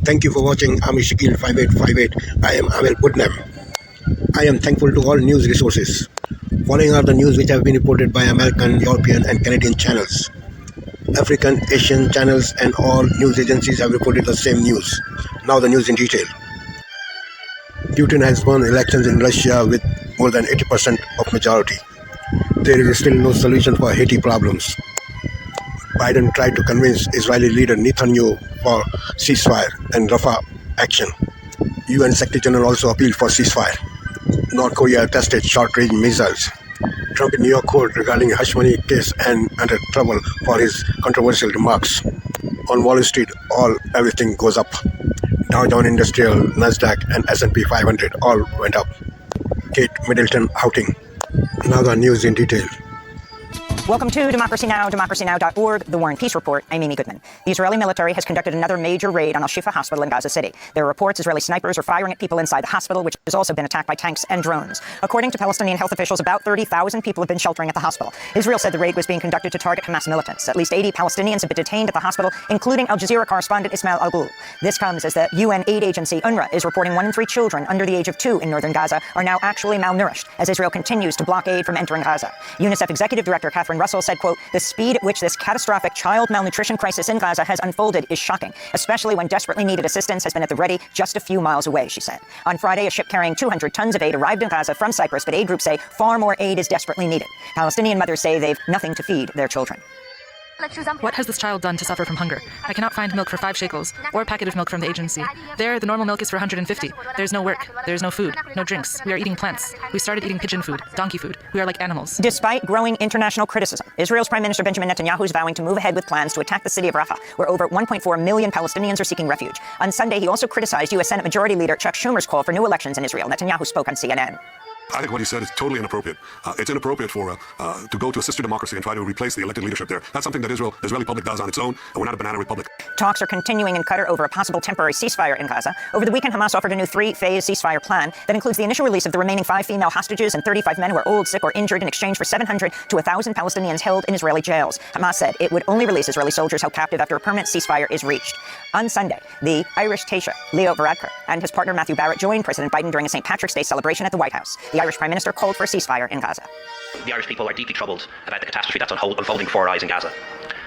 Thank you for watching Ami Shakil 5858. I am Amel Putnam. I am thankful to all news resources. Following are the news which have been reported by American, European and Canadian channels. African, Asian channels and all news agencies have reported the same news. Now the news in detail. Putin has won elections in Russia with more than 80% of majority. There is still no solution for Haiti problems. Biden tried to convince Israeli leader Netanyahu for ceasefire and Rafah action. UN Secretary General also appealed for ceasefire. North Korea tested short-range missiles. Trump in New York court regarding hush money case and under trouble for his controversial remarks. On Wall Street, everything goes up. Dow Jones Industrial, Nasdaq, and S&P 500 all went up. Kate Middleton outing. Now the news in detail. Welcome to Democracy Now!, democracynow.org, The War and Peace Report. I'm Amy Goodman. The Israeli military has conducted another major raid on Al-Shifa Hospital in Gaza City. There are reports Israeli snipers are firing at people inside the hospital, which has also been attacked by tanks and drones. According to Palestinian health officials, about 30,000 people have been sheltering at the hospital. Israel said the raid was being conducted to target Hamas militants. At least 80 Palestinians have been detained at the hospital, including Al Jazeera correspondent Ismail Al-Ghul. This comes as the UN aid agency UNRWA is reporting 1 in 3 children under the age of 2 in northern Gaza are now actually malnourished, as Israel continues to block aid from entering Gaza. UNICEF Executive Director Catherine Russell said, quote, "The speed at which this catastrophic child malnutrition crisis in Gaza has unfolded is shocking, especially when desperately needed assistance has been at the ready just a few miles away," she said. On Friday, a ship carrying 200 tons of aid arrived in Gaza from Cyprus, but aid groups say far more aid is desperately needed. Palestinian mothers say they've nothing to feed their children. What has this child done to suffer from hunger? I cannot find milk for 5 shekels, or a packet of milk from the agency. There, the normal milk is for 150. There's no work. There's no food. No drinks. We are eating plants. We started eating pigeon food, donkey food. We are like animals. Despite growing international criticism, Israel's Prime Minister Benjamin Netanyahu is vowing to move ahead with plans to attack the city of Rafah, where over 1.4 million Palestinians are seeking refuge. On Sunday, he also criticized U.S. Senate Majority Leader Chuck Schumer's call for new elections in Israel. Netanyahu spoke on CNN. I think what he said is totally inappropriate. It's inappropriate to go to a sister democracy and try to replace the elected leadership there. That's something that Israeli public does on its own, and we're not a banana republic. Talks are continuing in Qatar over a possible temporary ceasefire in Gaza. Over the weekend, Hamas offered a new 3-phase ceasefire plan that includes the initial release of the remaining 5 female hostages and 35 men who are old, sick, or injured in exchange for 700 to 1,000 Palestinians held in Israeli jails. Hamas said it would only release Israeli soldiers held captive after a permanent ceasefire is reached. On Sunday, the Irish Taoiseach, Leo Varadkar, and his partner Matthew Barrett joined President Biden during a St. Patrick's Day celebration at the White House. The Irish Prime Minister called for a ceasefire in Gaza. The Irish people are deeply troubled about the catastrophe that's unfolding before our eyes in Gaza.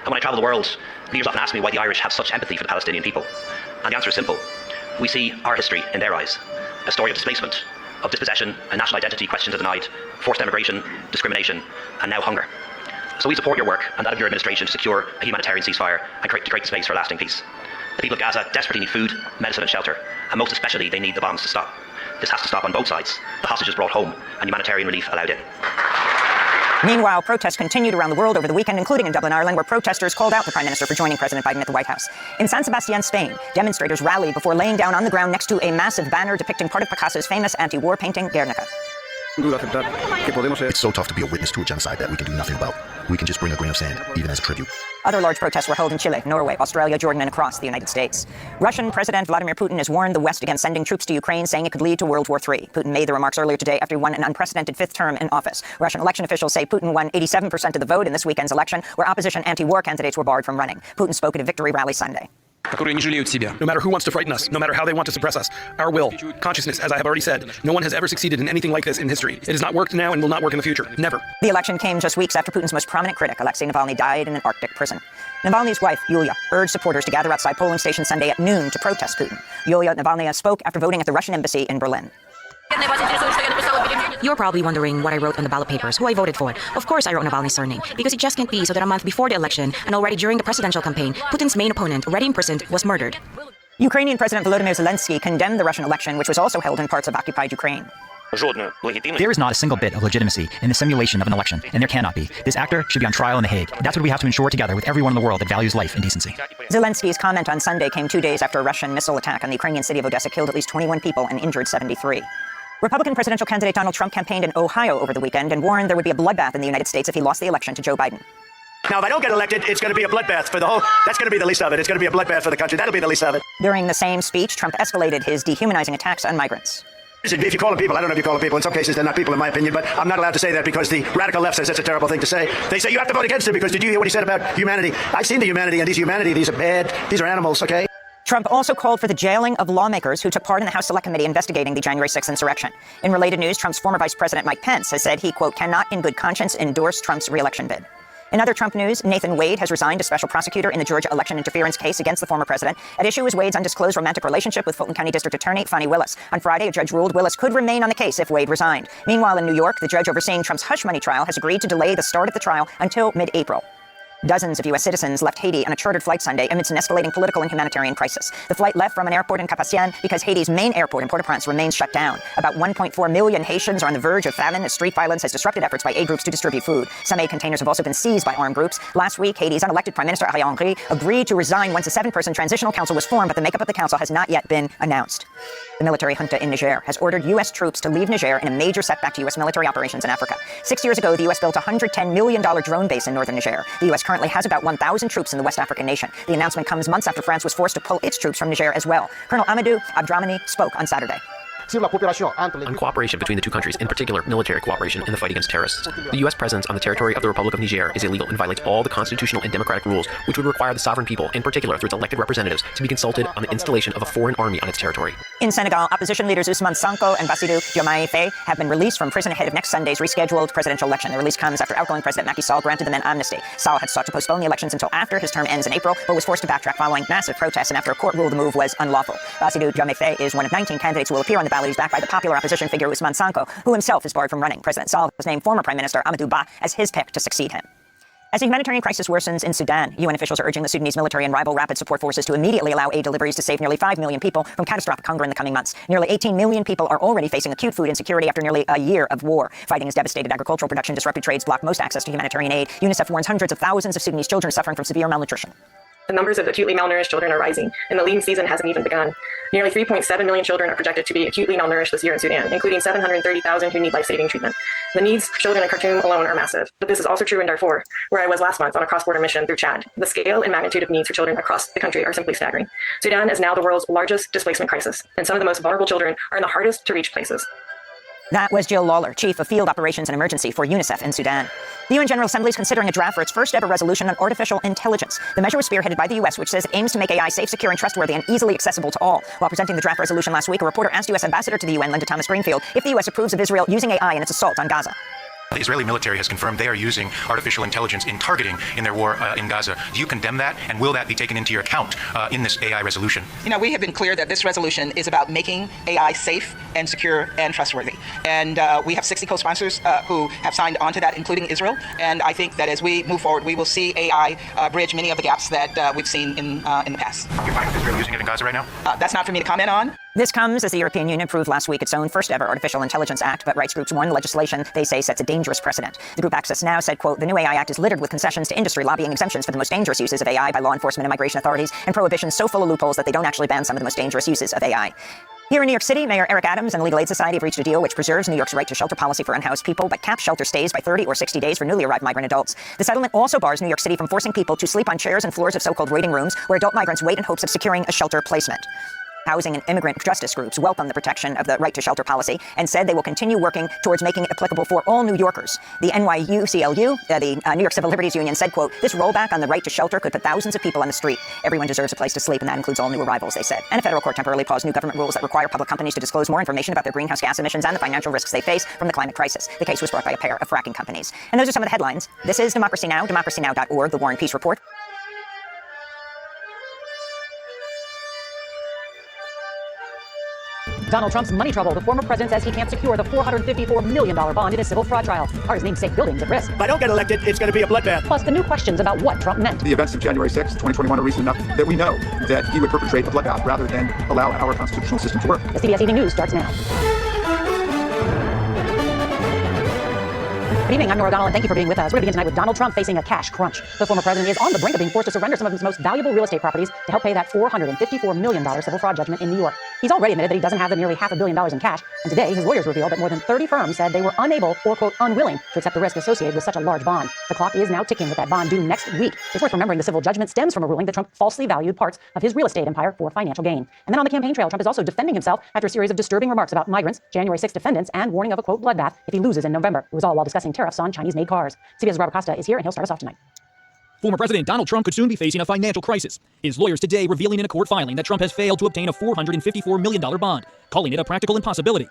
And when I travel the world, leaders often ask me why the Irish have such empathy for the Palestinian people. And the answer is simple. We see our history in their eyes. A story of displacement, of dispossession, and national identity questions are denied, forced emigration, discrimination, and now hunger. So we support your work and that of your administration to secure a humanitarian ceasefire and create the space for lasting peace. The people of Gaza desperately need food, medicine and shelter, and most especially they need the bombs to stop. This has to stop on both sides. The hostages brought home and humanitarian relief allowed in. Meanwhile, protests continued around the world over the weekend, including in Dublin, Ireland, where protesters called out the Prime Minister for joining President Biden at the White House. In San Sebastián, Spain, demonstrators rallied before laying down on the ground next to a massive banner depicting part of Picasso's famous anti-war painting, Guernica. It's so tough to be a witness to a genocide that we can do nothing about. We can just bring a grain of sand, even as a tribute. Other large protests were held in Chile, Norway, Australia, Jordan, and across the United States. Russian President Vladimir Putin has warned the West against sending troops to Ukraine, saying it could lead to World War III. Putin made the remarks earlier today after he won an unprecedented 5th term in office. Russian election officials say Putin won 87% of the vote in this weekend's election, where opposition anti-war candidates were barred from running. Putin spoke at a victory rally Sunday. No matter who wants to frighten us, no matter how they want to suppress us, our will, consciousness, as I have already said, no one has ever succeeded in anything like this in history. It has not worked now and will not work in the future. Never. The election came just weeks after Putin's most prominent critic, Alexei Navalny, died in an Arctic prison. Navalny's wife, Yulia, urged supporters to gather outside polling stations Sunday at noon to protest Putin. Yulia Navalny spoke after voting at the Russian embassy in Berlin. You're probably wondering what I wrote on the ballot papers, who I voted for. Of course I wrote Navalny's surname, because it just can't be so that a month before the election, and already during the presidential campaign, Putin's main opponent, already imprisoned, was murdered. Ukrainian President Volodymyr Zelensky condemned the Russian election, which was also held in parts of occupied Ukraine. There is not a single bit of legitimacy in the simulation of an election, and there cannot be. This actor should be on trial in The Hague. That's what we have to ensure together with everyone in the world that values life and decency. Zelensky's comment on Sunday came 2 days after a Russian missile attack on the Ukrainian city of Odessa killed at least 21 people and injured 73. Republican presidential candidate Donald Trump campaigned in Ohio over the weekend and warned there would be a bloodbath in the United States if he lost the election to Joe Biden. Now, if I don't get elected, it's going to be a bloodbath for the whole... That's going to be the least of it. It's going to be a bloodbath for the country. That'll be the least of it. During the same speech, Trump escalated his dehumanizing attacks on migrants. If you call them people, I don't know if you call them people. In some cases, they're not people, in my opinion, but I'm not allowed to say that because the radical left says that's a terrible thing to say. They say you have to vote against him because did you hear what he said about humanity? I've seen the humanity, and these are bad. These are animals, okay? Trump also called for the jailing of lawmakers who took part in the House Select Committee investigating the January 6th insurrection. In related news, Trump's former Vice President Mike Pence has said he, quote, cannot in good conscience endorse Trump's re-election bid. In other Trump news, Nathan Wade has resigned as special prosecutor in the Georgia election interference case against the former president. At issue is Wade's undisclosed romantic relationship with Fulton County District Attorney Fani Willis. On Friday, a judge ruled Willis could remain on the case if Wade resigned. Meanwhile, in New York, the judge overseeing Trump's hush money trial has agreed to delay the start of the trial until mid-April. Dozens of U.S. citizens left Haiti on a chartered flight Sunday amidst an escalating political and humanitarian crisis. The flight left from an airport in Cap-Haïtien because Haiti's main airport in Port-au-Prince remains shut down. About 1.4 million Haitians are on the verge of famine as street violence has disrupted efforts by aid groups to distribute food. Some aid containers have also been seized by armed groups. Last week, Haiti's unelected Prime Minister Ariel Henry agreed to resign once a 7-person transitional council was formed, but the makeup of the council has not yet been announced. The military junta in Niger has ordered U.S. troops to leave Niger in a major setback to U.S. military operations in Africa. 6 years ago, the U.S. built a $110 million drone base in northern Niger. The U.S. currently has about 1,000 troops in the West African nation. The announcement comes months after France was forced to pull its troops from Niger as well. Colonel Amadou Abdramani spoke on Saturday. On cooperation between the two countries, in particular military cooperation in the fight against terrorists. The U.S. presence on the territory of the Republic of Niger is illegal and violates all the constitutional and democratic rules, which would require the sovereign people, in particular through its elected representatives, to be consulted on the installation of a foreign army on its territory. In Senegal, opposition leaders Ousmane Sonko and Bassirou Diomaye Faye have been released from prison ahead of next Sunday's rescheduled presidential election. The release comes after outgoing President Macky Sall granted the men amnesty. Sall had sought to postpone the elections until after his term ends in April, but was forced to backtrack following massive protests and after a court ruled the move was unlawful. Bassirou Diomaye Faye is one of 19 candidates who will appear on the ballot. He's backed by the popular opposition figure Ousmane Sonko, who himself is barred from running. President Sall has named former Prime Minister Amadou Ba as his pick to succeed him. As the humanitarian crisis worsens in Sudan, UN officials are urging the Sudanese military and rival rapid support forces to immediately allow aid deliveries to save nearly 5 million people from catastrophic hunger in the coming months. Nearly 18 million people are already facing acute food insecurity after nearly a year of war. Fighting has devastated agricultural production, disrupted trades, blocked most access to humanitarian aid. UNICEF warns hundreds of thousands of Sudanese children suffering from severe malnutrition. The numbers of acutely malnourished children are rising, and the lean season hasn't even begun. Nearly 3.7 million children are projected to be acutely malnourished this year in Sudan, including 730,000 who need life-saving treatment. The needs for children in Khartoum alone are massive, but this is also true in Darfur, where I was last month on a cross-border mission through Chad. The scale and magnitude of needs for children across the country are simply staggering. Sudan is now the world's largest displacement crisis, and some of the most vulnerable children are in the hardest to reach places. That was Jill Lawler, Chief of Field Operations and Emergency for UNICEF in Sudan. The UN General Assembly is considering a draft for its first ever resolution on artificial intelligence. The measure was spearheaded by the U.S., which says it aims to make AI safe, secure, and trustworthy and easily accessible to all. While presenting the draft resolution last week, a reporter asked U.S. Ambassador to the UN, Linda Thomas-Greenfield, if the U.S. approves of Israel using AI in its assault on Gaza. The Israeli military has confirmed they are using artificial intelligence in targeting in their war in Gaza. Do you condemn that, and will that be taken into your account in this AI resolution? You know, we have been clear that this resolution is about making AI safe and secure and trustworthy. And we have 60 co-sponsors who have signed on to that, including Israel. And I think that as we move forward, we will see AI bridge many of the gaps that we've seen in the past. You're fine with Israel using it in Gaza right now? That's not for me to comment on. This comes as the European Union approved last week its own first ever Artificial Intelligence Act, but rights groups warn the legislation they say sets a dangerous precedent. The group Access Now said, quote, the new AI Act is littered with concessions to industry, lobbying exemptions for the most dangerous uses of AI by law enforcement and migration authorities, and prohibitions so full of loopholes that they don't actually ban some of the most dangerous uses of AI. Here in New York City, Mayor Eric Adams and the Legal Aid Society have reached a deal which preserves New York's right to shelter policy for unhoused people, but caps shelter stays by 30 or 60 days for newly arrived migrant adults. The settlement also bars New York City from forcing people to sleep on chairs and floors of so-called waiting rooms where adult migrants wait in hopes of securing a shelter placement. Housing and immigrant justice groups welcome the protection of the right to shelter policy and said they will continue working towards making it applicable for all New Yorkers. The NYUCLU, the New York Civil Liberties Union, said, quote, this rollback on the right to shelter could put thousands of people on the street. Everyone deserves a place to sleep, and that includes all new arrivals, they said. And a federal court temporarily paused new government rules that require public companies to disclose more information about their greenhouse gas emissions and the financial risks they face from the climate crisis. The case was brought by a pair of fracking companies. And those are some of the headlines. This is Democracy Now!, democracynow.org, the War and Peace Report. Donald Trump's money trouble. The former president says he can't secure the $454 million bond in a civil fraud trial. Are his namesake buildings at risk? If I don't get elected, it's going to be a bloodbath. Plus, the new questions about what Trump meant. The events of January 6, 2021 are recent enough that we know that he would perpetrate a bloodbath rather than allow our constitutional system to work. The CBS Evening News starts now. Good evening, I'm Nora O'Donnell, and thank you for being with us. We're going to begin tonight with Donald Trump facing a cash crunch. The former president is on the brink of being forced to surrender some of his most valuable real estate properties to help pay that $454 million civil fraud judgment in New York. He's already admitted that he doesn't have the nearly $500 million in cash, and today his lawyers revealed that more than 30 firms said they were unable or, quote, unwilling to accept the risk associated with such a large bond. The clock is now ticking with that bond due next week. It's worth remembering the civil judgment stems from a ruling that Trump falsely valued parts of his real estate empire for financial gain. And then on the campaign trail, Trump is also defending himself after a series of disturbing remarks about migrants, January 6 defendants, and warning of a, quote, bloodbath if he loses in November. It was all while discussing tariffs on Chinese-made cars. CBS's Robert Costa is here, and he'll start us off tonight. Former President Donald Trump could soon be facing a financial crisis. His lawyers today revealing in a court filing that Trump has failed to obtain a $454 million bond, calling it a practical impossibility.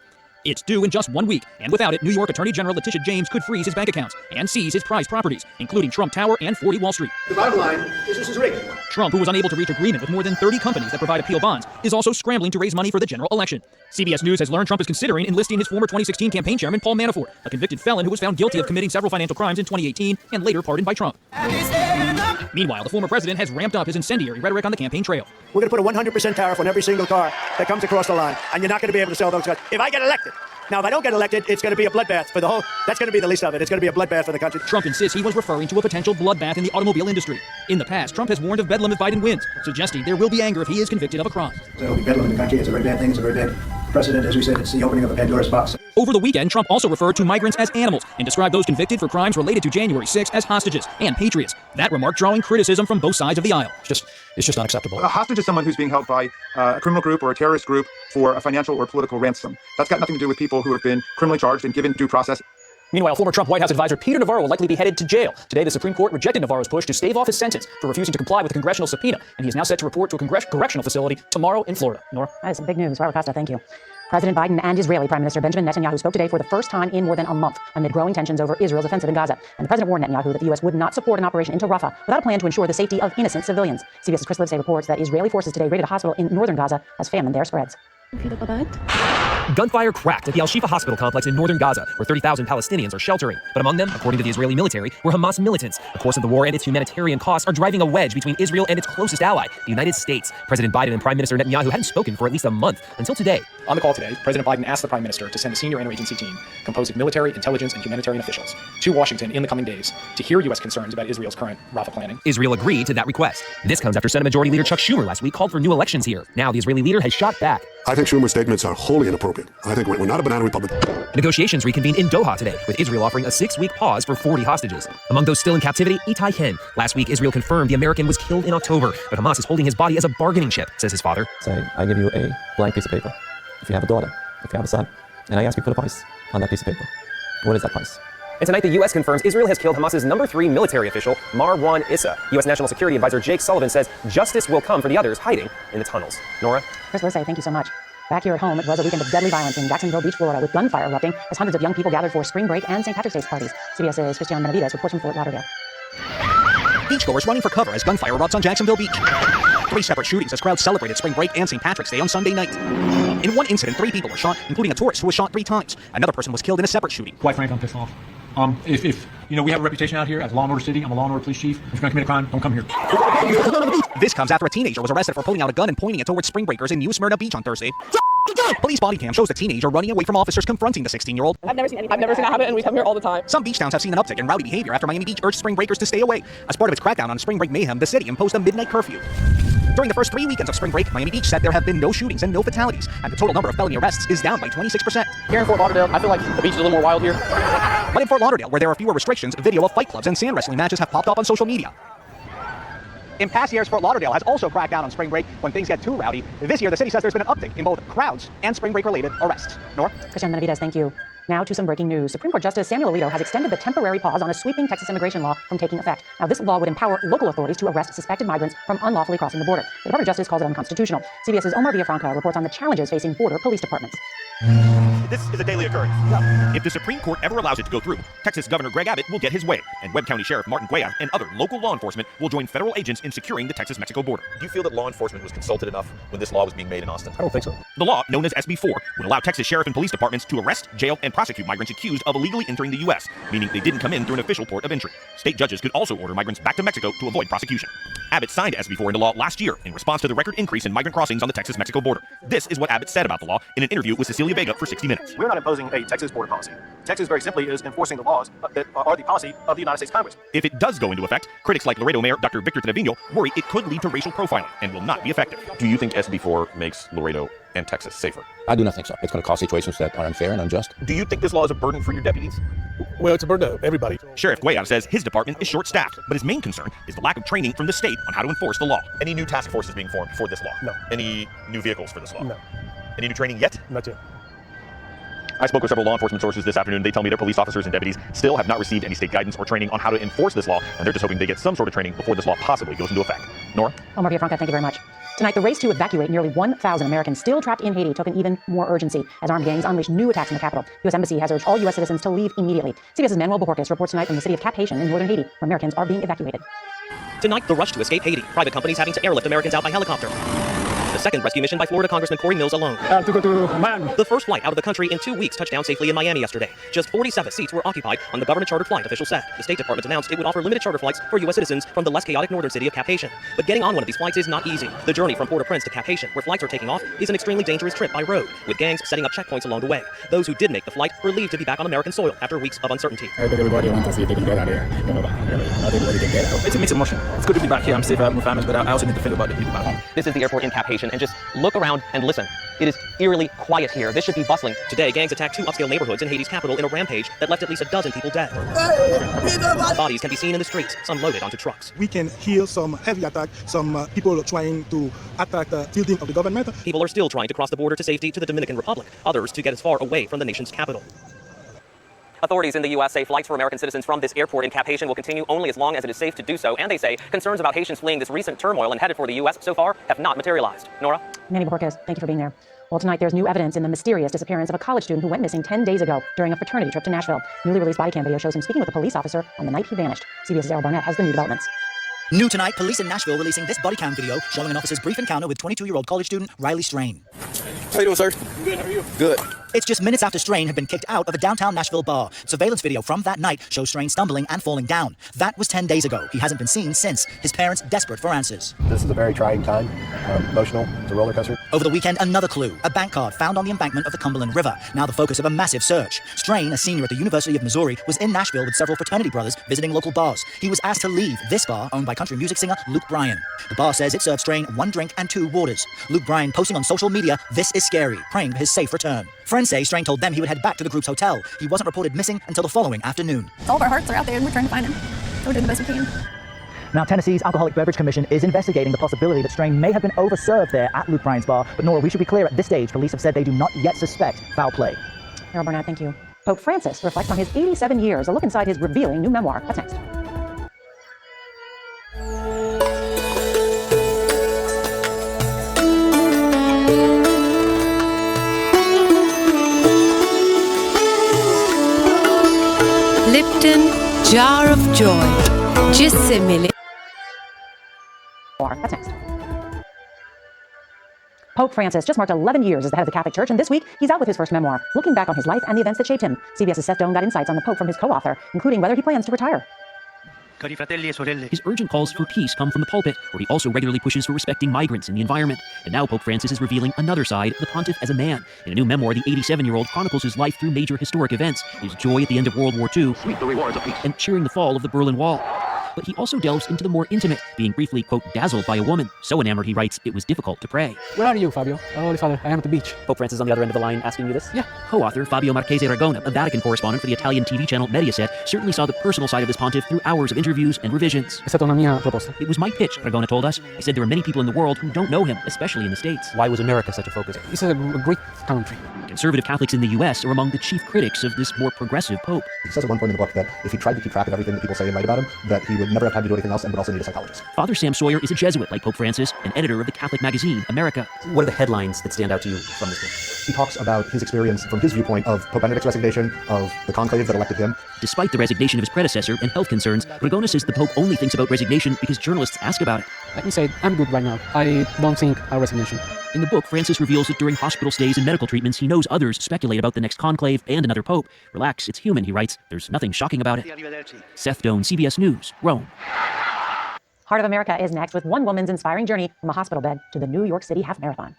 It's due in just 1 week, and without it, New York Attorney General Letitia James could freeze his bank accounts and seize his prized properties, including Trump Tower and 40 Wall Street. The bottom line is this is rigged. Trump, who was unable to reach agreement with more than 30 companies that provide appeal bonds, is also scrambling to raise money for the general election. CBS News has learned Trump is considering enlisting his former 2016 campaign chairman Paul Manafort, a convicted felon who was found guilty of committing several financial crimes in 2018 and later pardoned by Trump. Meanwhile, the former president has ramped up his incendiary rhetoric on the campaign trail. We're going to put a 100% tariff on every single car that comes across the line, and you're not going to be able to sell those cars if I get elected. Now, if I don't get elected, it's going to be a bloodbath for the whole. That's going to be the least of it. It's going to be a bloodbath for the country. Trump insists he was referring to a potential bloodbath in the automobile industry. In the past, Trump has warned of bedlam if Biden wins, suggesting there will be anger if he is convicted of a crime. There'll be bedlam in the country. It's a very bad thing. It's a very bad precedent. As we said, it's the opening of a Pandora's box. Over the weekend, Trump also referred to migrants as animals and described those convicted for crimes related to January 6 as hostages and patriots. That remark drawing criticism from both sides of the aisle. It's just unacceptable. A hostage is someone who's being held by a criminal group or a terrorist group for a financial or political ransom. That's got nothing to do with people who have been criminally charged and given due process. Meanwhile, former Trump White House advisor Peter Navarro will likely be headed to jail. Today, the Supreme Court rejected Navarro's push to stave off his sentence for refusing to comply with a congressional subpoena, and he is now set to report to a correctional facility tomorrow in Florida. Nora? That is some big news. Robert Costa, thank you. President Biden and Israeli Prime Minister Benjamin Netanyahu spoke today for the first time in more than a month amid growing tensions over Israel's offensive in Gaza. And the president warned Netanyahu that the U.S. would not support an operation into Rafah without a plan to ensure the safety of innocent civilians. CBS's Chris Livesay reports that Israeli forces today raided a hospital in northern Gaza as famine there spreads. Gunfire cracked at the Al-Shifa hospital complex in northern Gaza, where 30,000 Palestinians are sheltering. But among them, according to the Israeli military, were Hamas militants. The course of the war and its humanitarian costs are driving a wedge between Israel and its closest ally, the United States. President Biden and Prime Minister Netanyahu hadn't spoken for at least a month, until today. On the call today, President Biden asked the Prime Minister to send a senior interagency team composed of military, intelligence, and humanitarian officials to Washington in the coming days to hear U.S. concerns about Israel's current Rafah planning. Israel agreed to that request. This comes after Senate Majority Leader Chuck Schumer last week called for new elections here. Now the Israeli leader has shot back. I think Schumer's statements are wholly inappropriate. I think we're not a banana republic. Negotiations reconvened in Doha today, with Israel offering a 6-week pause for 40 hostages. Among those still in captivity, Itai Hen. Last week, Israel confirmed the American was killed in October, but Hamas is holding his body as a bargaining chip, says his father. Say, I give you a blank piece of paper. If you have a daughter, if you have a son, and I ask you to put a price on that piece of paper, what is that price? And tonight, the U.S. confirms Israel has killed Hamas's number 3 military official, Marwan Issa. U.S. National Security Advisor Jake Sullivan says justice will come for the others hiding in the tunnels. Nora? Chris Livesay, thank you so much. Back here at home, it was a weekend of deadly violence in Jacksonville Beach, Florida, with gunfire erupting as hundreds of young people gathered for spring break and St. Patrick's Day parties. CBS's Christian Benavides reports from Fort Lauderdale. Beachgoers running for cover as gunfire erupts on Jacksonville Beach. 3 separate shootings as crowds celebrated spring break and St. Patrick's Day on Sunday night. In one incident, 3 people were shot, including a tourist who was shot 3 times. Another person was killed in a separate shooting. Quite frankly, I'm pissed off. If we have a reputation out here as a law and order city, I'm a law and order police chief. If you're going to commit a crime, don't come here. This comes after a teenager was arrested for pulling out a gun and pointing it towards spring breakers in New Smyrna Beach on Thursday. Police body cam shows the teenager running away from officers confronting the 16-year-old. I've never seen that happen, and we come here all the time. Some beach towns have seen an uptick in rowdy behavior after Miami Beach urged spring breakers to stay away. As part of its crackdown on spring break mayhem, the city imposed a midnight curfew. During the first 3 weekends of spring break, Miami Beach said there have been no shootings and no fatalities, and the total number of felony arrests is down by 26%. Here in Fort Lauderdale, I feel like the beach is a little more wild here. But in Fort Lauderdale, where there are fewer restrictions, video of fight clubs and sand wrestling matches have popped up on social media. In past years, Fort Lauderdale has also cracked down on spring break when things get too rowdy. This year, the city says there's been an uptick in both crowds and spring break-related arrests. Nora? Christian Benavides, thank you. Now to some breaking news. Supreme Court Justice Samuel Alito has extended the temporary pause on a sweeping Texas immigration law from taking effect. Now, this law would empower local authorities to arrest suspected migrants from unlawfully crossing the border. The Department of Justice calls it unconstitutional. CBS's Omar Villafranca reports on the challenges facing border police departments. This is a daily occurrence. If the Supreme Court ever allows it to go through, Texas Governor Greg Abbott will get his way, and Webb County Sheriff Martin Guaya and other local law enforcement will join federal agents in securing the Texas-Mexico border. Do you feel that law enforcement was consulted enough when this law was being made in Austin? I don't think so. The law, known as SB 4, would allow Texas Sheriff and Police Departments to arrest, jail, and prosecute migrants accused of illegally entering the U.S., meaning they didn't come in through an official port of entry. State judges could also order migrants back to Mexico to avoid prosecution. Abbott signed SB 4 into law last year in response to the record increase in migrant crossings on the Texas-Mexico border. This is what Abbott said about the law in an interview with Cecilia Vega for 60 Minutes. We're not imposing a Texas border policy. Texas very simply is enforcing the laws that are the policy of the United States Congress. If it does go into effect, critics like Laredo Mayor Dr. Victor Trevino worry it could lead to racial profiling and will not be effective. Do you think SB 4 makes Laredo and Texas safer? I do not think so. It's going to cause situations that are unfair and unjust. Do you think this law is a burden for your deputies? Well, it's a burden to everybody. Sheriff Guaya says his department is short-staffed, but his main concern is the lack of training from the state on how to enforce the law. Any new task forces being formed for this law? No. Any new vehicles for this law? No. Any new training yet? Not yet. I spoke with several law enforcement sources this afternoon. They tell me their police officers and deputies still have not received any state guidance or training on how to enforce this law, and they're just hoping they get some sort of training before this law possibly goes into effect. Nora? Omar Villafranca, thank you very much. Tonight, the race to evacuate nearly 1,000 Americans still trapped in Haiti took an even more urgency as armed gangs unleashed new attacks in the capital. The U.S. Embassy has urged all U.S. citizens to leave immediately. CBS's Manuel Bojorquez reports tonight from the city of Cap Haitian in northern Haiti, where Americans are being evacuated. Tonight, the rush to escape Haiti. Private companies having to airlift Americans out by helicopter. The second rescue mission by Florida Congressman Corey Mills alone. The first flight out of the country in 2 weeks touched down safely in Miami yesterday. Just 47 seats were occupied on the government-chartered flight, officials said. The State Department announced it would offer limited charter flights for U.S. citizens from the less chaotic northern city of Cap Haitian. But getting on one of these flights is not easy. The journey from Port-au-Prince to Cap Haitian, where flights are taking off, is an extremely dangerous trip by road, with gangs setting up checkpoints along the way. Those who did make the flight were relieved to be back on American soil after weeks of uncertainty. Everybody wants to see if they can get out of here. Not everybody can get out. It's a mixed emotion. It's good to be back here. I'm safe out with my family, but I also need to think about the people back home. This is the airport in Cap Haitian, and just look around and listen. It is eerily quiet here. This should be bustling. Today, gangs attacked 2 upscale neighborhoods in Haiti's capital in a rampage that left at least a dozen people dead. Bodies can be seen in the streets, some loaded onto trucks. We can hear some heavy attack, some people trying to attack the building of the government. People are still trying to cross the border to safety to the Dominican Republic, others to get as far away from the nation's capital. Authorities in the U.S. say flights for American citizens from this airport in Cap Haitian will continue only as long as it is safe to do so, and they say concerns about Haitians fleeing this recent turmoil and headed for the U.S. so far have not materialized. Nora? Manny Bojorquez, thank you for being there. Well, tonight there's new evidence in the mysterious disappearance of a college student who went missing 10 days ago during a fraternity trip to Nashville. Newly released body cam video shows him speaking with a police officer on the night he vanished. CBS's Errol Barnett has the new developments. New tonight, police in Nashville releasing this body cam video showing an officer's brief encounter with 22-year-old college student Riley Strain. How you doing, sir? Good, how are you? Good. It's just minutes after Strain had been kicked out of a downtown Nashville bar. Surveillance video from that night shows Strain stumbling and falling down. That was 10 days ago. He hasn't been seen since. His parents desperate for answers. This is a very trying time, emotional. It's a roller coaster. Over the weekend, another clue. A bank card found on the embankment of the Cumberland River. Now the focus of a massive search. Strain, a senior at the University of Missouri, was in Nashville with several fraternity brothers visiting local bars. He was asked to leave this bar owned by country music singer Luke Bryan. The bar says it served Strain 1 drink and 2 waters. Luke Bryan posting on social media, "This is scary," praying for his safe return. Friends say Strain told them he would head back to the group's hotel. He wasn't reported missing until the following afternoon. All of our hearts are out there and we're trying to find him. So we're doing the best we can. Now, Tennessee's Alcoholic Beverage Commission is investigating the possibility that Strain may have been overserved there at Luke Bryan's bar. But Nora, we should be clear at this stage, police have said they do not yet suspect foul play. Errol Barnett, thank you. Pope Francis reflects on his 87 years. A look inside his revealing new memoir. That's next. Lipton Jar of Joy. Jisse Millie. That's next. Pope Francis just marked 11 years as the head of the Catholic Church, and this week he's out with his first memoir, looking back on his life and the events that shaped him. CBS's Seth Doan got insights on the Pope from his co-author, including whether he plans to retire. His urgent calls for peace come from the pulpit, where he also regularly pushes for respecting migrants and the environment. And now Pope Francis is revealing another side of the pontiff as a man. In a new memoir, the 87-year-old chronicles his life through major historic events, his joy at the end of World War II, and cheering the fall of the Berlin Wall. But he also delves into the more intimate, being briefly, quote, dazzled by a woman. So enamored, he writes, it was difficult to pray. Where are you, Fabio? Holy Father, I am at the beach. Pope Francis on the other end of the line asking you this? Yeah. Co-author Fabio Marchese Ragona, a Vatican correspondent for the Italian TV channel Mediaset, certainly saw the personal side of this pontiff through hours of interviews and revisions. È stata una mia proposta. It was my pitch, Ragona told us. He said there are many people in the world who don't know him, especially in the States. Why was America such a focus? This is a great country. Conservative Catholics in the U.S. are among the chief critics of this more progressive pope. He says at one point in the book that if he tried to keep track of everything that people say and write about him, that he would never have time to do anything else and would also need a psychologist. Father Sam Sawyer is a Jesuit like Pope Francis, and editor of the Catholic magazine, America. What are the headlines that stand out to you from this book? He talks about his experience from his viewpoint of Pope Benedict's resignation, of the conclave that elected him. Despite the resignation of his predecessor and health concerns, Ragona says the Pope only thinks about resignation because journalists ask about it. Let me say, I'm good right now. I don't think a resignation. In the book, Francis reveals that during hospital stays and medical treatments, he knows others speculate about the next conclave and another pope. Relax, it's human, he writes. There's nothing shocking about it. Seth Doan, CBS News, Rome. Heart of America is next with one woman's inspiring journey from a hospital bed to the New York City half marathon.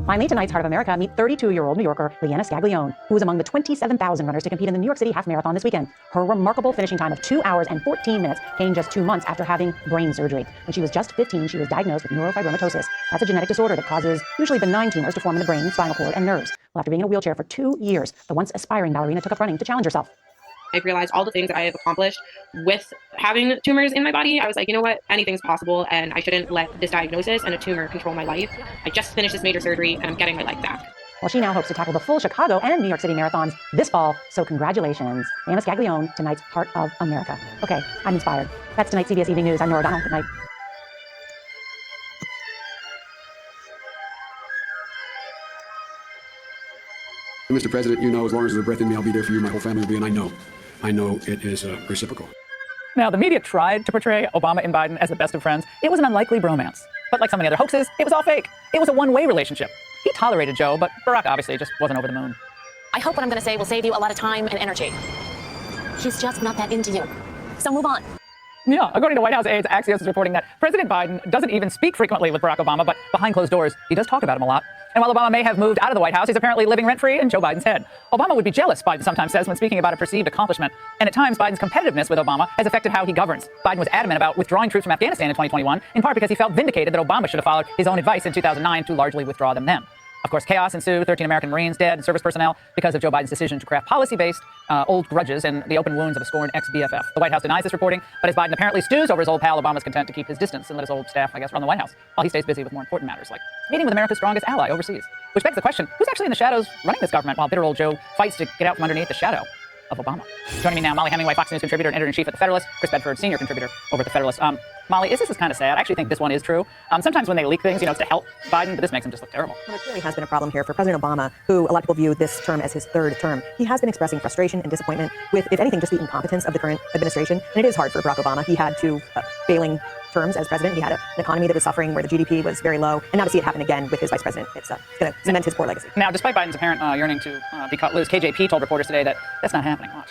Finally, tonight's Heart of America, meet 32-year-old New Yorker Leanna Scaglione, who was among the 27,000 runners to compete in the New York City half marathon this weekend. Her remarkable finishing time of 2 hours and 14 minutes came just 2 months after having brain surgery. When she was just 15, she was diagnosed with neurofibromatosis. That's a genetic disorder that causes usually benign tumors to form in the brain, spinal cord, and nerves. Well, after being in a wheelchair for 2 years, the once aspiring ballerina took up running to challenge herself. I've realized all the things that I have accomplished with having tumors in my body. I was like, you know what? Anything's possible, and I shouldn't let this diagnosis and a tumor control my life. I just finished this major surgery, and I'm getting my life back. Well, she now hopes to tackle the full Chicago and New York City marathons this fall, so congratulations. Anna Scaglione, tonight's Heart of America. Okay, I'm inspired. That's tonight's CBS Evening News. I'm Nora O'Donnell. Good night. Mr. President, you know, as long as there's a breath in me, I'll be there for you. My whole family will be, and I know it is reciprocal. Now, the media tried to portray Obama and Biden as the best of friends. It was an unlikely bromance. But like so many other hoaxes, it was all fake. It was a one-way relationship. He tolerated Joe, but Barack obviously just wasn't over the moon. I hope what I'm going to say will save you a lot of time and energy. He's just not that into you. So move on. Yeah, according to White House aides, Axios is reporting that President Biden doesn't even speak frequently with Barack Obama, but behind closed doors, he does talk about him a lot. And while Obama may have moved out of the White House, he's apparently living rent-free in Joe Biden's head. Obama would be jealous, Biden sometimes says, when speaking about a perceived accomplishment. And at times, Biden's competitiveness with Obama has affected how he governs. Biden was adamant about withdrawing troops from Afghanistan in 2021, in part because he felt vindicated that Obama should have followed his own advice in 2009 to largely withdraw them then. Of course, chaos ensued, 13 American Marines dead and service personnel because of Joe Biden's decision to craft policy-based old grudges and the open wounds of a scorned ex-BFF. The White House denies this reporting, but as Biden apparently stews over his old pal, Obama's content to keep his distance and let his old staff, I guess, run the White House, while he stays busy with more important matters like meeting with America's strongest ally overseas. Which begs the question, who's actually in the shadows running this government while bitter old Joe fights to get out from underneath the shadow of Obama? Joining me now, Molly Hemingway, Fox News contributor and editor-in-chief at The Federalist, Chris Bedford, senior contributor over at The Federalist. Molly, this is kind of sad. I actually think this one is true. Sometimes when they leak things, it's to help Biden, but this makes him just look terrible. Well, there really has been a problem here for President Obama, who a lot of people view this term as his third term. He has been expressing frustration and disappointment with, if anything, just the incompetence of the current administration. And it is hard for Barack Obama. He had two failing terms as president. He had an economy that was suffering, where the GDP was very low. And now to see it happen again with his vice president, it's going to cement his poor legacy. Now, despite Biden's apparent yearning to be cut loose, KJP told reporters today that that's not happening much.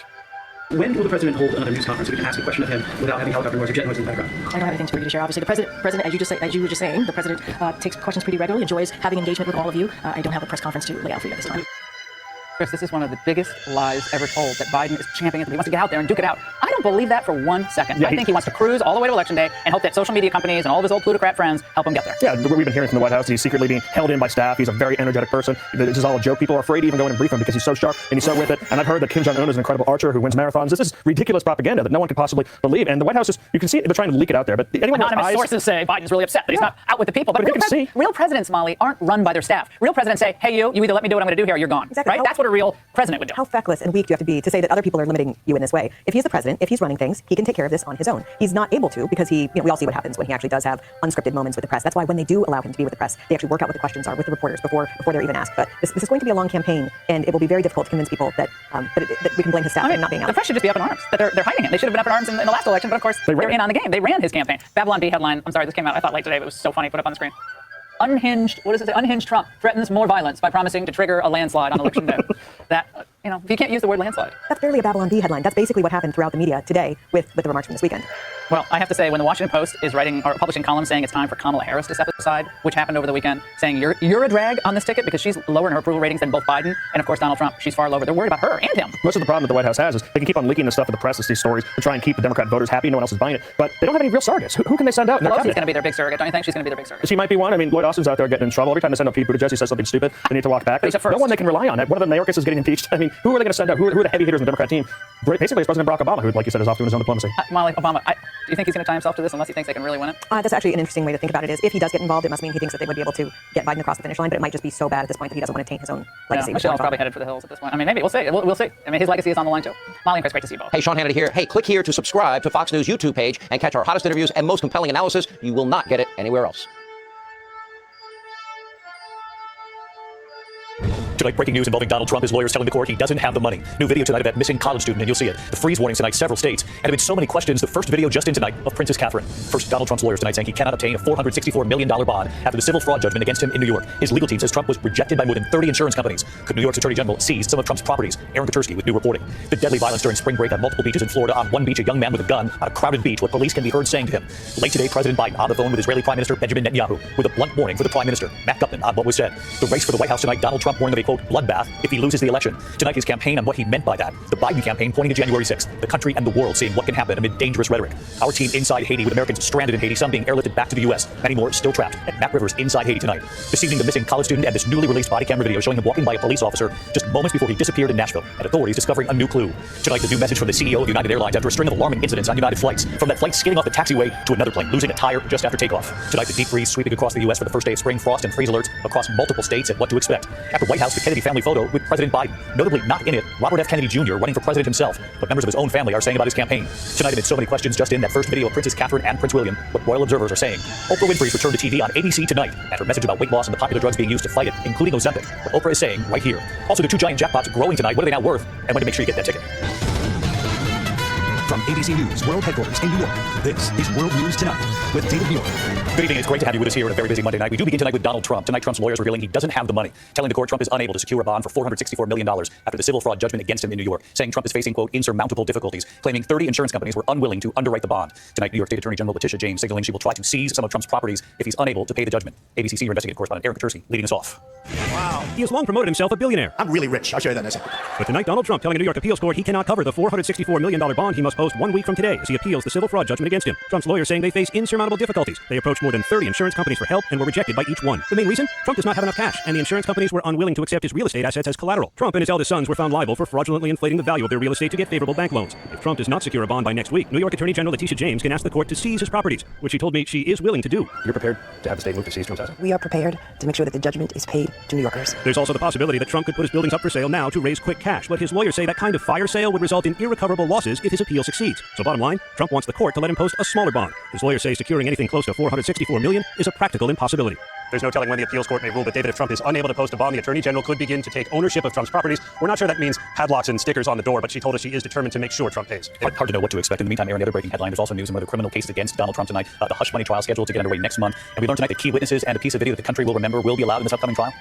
When will the president hold another news conference so we can ask a question of him without having helicopter noise or jet noise in the background? I don't have anything to share. Obviously, the president, as you were just saying, the president takes questions pretty regularly, enjoys having engagement with all of you. I don't have a press conference to lay out for you at this time. Chris, this is one of the biggest lies ever told, that Biden is championing it. He wants to get out there and duke it out. I don't believe that for 1 second. Yeah, I think he wants to cruise all the way to Election Day and hope that social media companies and all of his old plutocrat friends help him get there. Yeah, we've been hearing from the White House, he's secretly being held in by staff. He's a very energetic person. This is all a joke. People are afraid to even go in and brief him because he's so sharp and he's so with it. And I've heard that Kim Jong-un is an incredible archer who wins marathons. This is ridiculous propaganda that no one can possibly believe. And the White House is, you can see they're trying to leak it out there. But anyone who has Anonymous eyes, sources say Biden's really upset that he's not out with the people. But real presidents, Molly, aren't run by their staff. Real presidents say, hey, you either let me do what I'm going to do here or you're gone. Exactly. Right? That's what a real president would do. How feckless and weak do you have to be to say that other people are limiting you in this way? If he's the president, if he's running things, he can take care of this on his own. He's not able to because we all see what happens when he actually does have unscripted moments with the press. That's why when they do allow him to be with the press, they actually work out what the questions are with the reporters before they're even asked. But this is going to be a long campaign, and it will be very difficult to convince people that we can blame his staff for not being out. The press should just be up in arms, that they're hiding him. They should have been up in arms in the last election, but of course, they're in on the game. They ran his campaign. Babylon Bee headline, I'm sorry, this came out, I thought late today, but it was so funny, put up on the screen. Unhinged Trump threatens more violence by promising to trigger a landslide on election day. That, you can't use the word landslide. That's barely a Babylon Bee headline. That's basically what happened throughout the media today with the remarks from this weekend. Well, I have to say, when the Washington Post is writing or publishing columns saying it's time for Kamala Harris to step aside, which happened over the weekend, saying you're a drag on this ticket because she's lower in her approval ratings than both Biden and, of course, Donald Trump. She's far lower. They're worried about her and him. Most of the problem that the White House has is they can keep on leaking this stuff to the press, these stories, to try and keep the Democrat voters happy. No one else is buying it. But they don't have any real surrogates. Who can they send out? Pelosi's going to be their big surrogate. Don't you think she's going to be their big surrogate? She might be one. I mean, Lloyd Austin's out there getting in trouble. Every time they send out Pete Buttigieg, he says something stupid. They need to walk back. There's no one they can rely on. One of the Mayorkas is getting impeached. I mean, who are they going to send out? Who are the heavy hitters in the Democrat team? Basically, it's President Barack Obama, who, like you said, is off doing his own diplomacy. Molly, Obama, do you think he's going to tie himself to this unless he thinks they can really win it? That's actually an interesting way to think about it. Is if he does get involved, it must mean he thinks that they would be able to get Biden across the finish line, but it might just be so bad at this point that he doesn't want to taint his own legacy. Yeah, Michelle's probably headed for the hills at this point. I mean, maybe. We'll see. We'll see. I mean, his legacy is on the line, too. Molly and Chris, great to see you both. Hey, Sean Hannity here. Hey, click here to subscribe to Fox News YouTube page and catch our hottest interviews and most compelling analysis. You will not get it anywhere else. Tonight, breaking news involving Donald Trump. His lawyers telling the court he doesn't have the money. New video tonight of that missing college student, and you'll see it. The freeze warnings tonight, several states. And there have been so many questions. The first video just in tonight of Princess Catherine. First, Donald Trump's lawyers tonight saying he cannot obtain a $464 million bond after the civil fraud judgment against him in New York. His legal team says Trump was rejected by more than 30 insurance companies. Could New York's Attorney General seize some of Trump's properties? Aaron Katursky with new reporting. The deadly violence during spring break on multiple beaches in Florida. On one beach, a young man with a gun on a crowded beach. What police can be heard saying to him. Late today, President Biden on the phone with Israeli Prime Minister Benjamin Netanyahu with a blunt warning for the Prime Minister, Matt Gutman, on what was said. The race for the White House tonight, Donald Trump warning of a, quote, quote, bloodbath if he loses the election. Tonight, his campaign on what he meant by that. The Biden campaign pointing to January 6th. The country and the world seeing what can happen amid dangerous rhetoric. Our team inside Haiti with Americans stranded in Haiti, some being airlifted back to the U.S., many more still trapped. And Matt Rivers inside Haiti tonight. This evening, the missing college student and this newly released body camera video showing him walking by a police officer just moments before he disappeared in Nashville. And authorities discovering a new clue. Tonight, the new message from the CEO of United Airlines after a string of alarming incidents on United flights. From that flight skidding off the taxiway to another plane, losing a tire just after takeoff. Tonight, the deep freeze sweeping across the U.S. for the first day of spring, frost and freeze alerts across multiple states and what to expect. At the White House, the Kennedy family photo with President Biden. Notably not in it, Robert F. Kennedy Jr. running for president himself. What members of his own family are saying about his campaign. Tonight, amid so many questions just in that first video of Princess Catherine and Prince William, what royal observers are saying. Oprah Winfrey's return to TV on ABC tonight and her message about weight loss and the popular drugs being used to fight it, including Ozempic. What Oprah is saying right here. Also, the two giant jackpots growing tonight. What are they now worth? And when to make sure you get that ticket. From ABC News World Headquarters in New York, this is World News Tonight with David Muir. Good evening. It's great to have you with us here on a very busy Monday night. We do begin tonight with Donald Trump. Tonight, Trump's lawyers revealing he doesn't have the money, telling the court Trump is unable to secure a bond for $464 million after the civil fraud judgment against him in New York, saying Trump is facing, quote, insurmountable difficulties, claiming 30 insurance companies were unwilling to underwrite the bond. Tonight, New York State Attorney General Letitia James signaling she will try to seize some of Trump's properties if he's unable to pay the judgment. ABC senior investigative correspondent Eric Terzi leading us off. Wow. He has long promoted himself a billionaire. I'm really rich. I'll show you that in a second. But tonight, Donald Trump telling a New York appeals court he cannot cover the $464 million bond he must post 1 week from today as he appeals the civil fraud judgment against him. Trump's lawyers saying they face insurmountable difficulties. They approached more than 30 insurance companies for help and were rejected by each one. The main reason? Trump does not have enough cash, and the insurance companies were unwilling to accept his real estate assets as collateral. Trump and his eldest sons were found liable for fraudulently inflating the value of their real estate to get favorable bank loans. If Trump does not secure a bond by next week, New York Attorney General Letitia James can ask the court to seize his properties, which she told me she is willing to do. You're prepared to have the state move to seize Trump's assets? We are prepared to make sure that the judgment is paid to New Yorkers. There's also the possibility that Trump could put his buildings up for sale now to raise quick cash, but his lawyers say that kind of fire sale would result in irrecoverable losses if his appeal succeeds. So bottom line, Trump wants the court to let him post a smaller bond. His lawyers say securing anything close to $464 million is a practical impossibility. There's no telling when the appeals court may rule, but David, if Trump is unable to post a bond, the Attorney General could begin to take ownership of Trump's properties. We're not sure that means padlocks and stickers on the door, but she told us she is determined to make sure Trump pays. Hard to know what to expect. In the meantime, Aaron, the other breaking headline, there's also news on whether criminal cases against Donald Trump tonight. The hush money trial scheduled to get underway next month. And we learned tonight that key witnesses and a piece of video that the country will remember will be allowed in this upcoming trial.